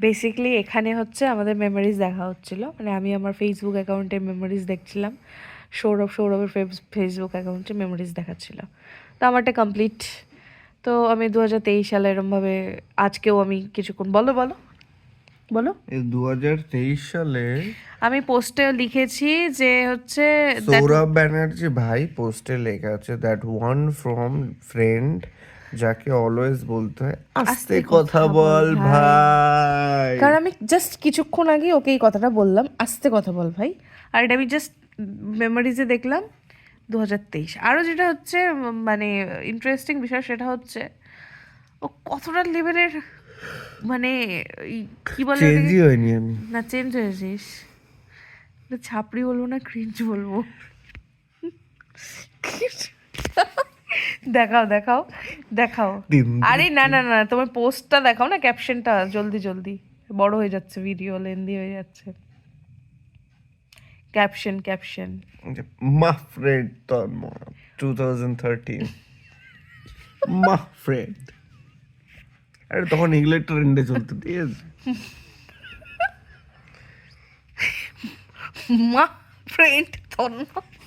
Basically এখানে হচ্ছে আমাদের মেমোরিজ দেখা হচ্ছিল, মানে আমি আমার ফেসবুক অ্যাকাউন্টের মেমোরিজ দেখছিলাম, সৌরভের ফেসবুক অ্যাকাউন্টে মেমোরিজ দেখাচ্ছিল। তো আমারটা কমপ্লিট। তো আমি 2023 সালে এরমভাবে, আজকেও আমি কিছুক্ষণ, বলো বলো বলো। এই 2023 সালে আমি পোস্টে লিখেছি যে হচ্ছে সৌরভ ব্যানার্জি ভাই পোস্টে লেখা আছে দ্যাট ওয়ান ফ্রম ফ্রেন্ড যাকে অলওয়েজ বলতে হয় আস্তে কথা বল ভাই। কারণ আমি জাস্ট কিছুক্ষণ আগে ওকে এই কথাটা বললাম, আস্তে কথা বল ভাই। আর এটা আমি জাস্ট মেমোরিজে দেখলাম 2023। আরও যেটা হচ্ছে মানে ইন্টারেস্টিং বিষয় সেটা হচ্ছে ও কতটা লেভেলের, মানে কি বলে ওটাকে, চেঞ্জই হয়নি আমি। না চেঞ্জ হয়েছিস, ছাপড়ি বলবো না ক্রিঞ্জ বলবো। দেখাও দেখাও দেখাও। আরে না না না, তোমার পোস্টটা দেখাও না, ক্যাপশনটা জলদি জলদি, বড় হয়ে যাচ্ছে ভিডিও, লেন্দি হয়ে যাচ্ছে। Caption caption. মা ফ্রেন্ড তন্ময় 2013 মা ফ্রেন্ড। আরে তখন এগুলো ট্রেন্ডে চলতো, ঠিক আছে। মা ফ্রেন্ড তন্ময়।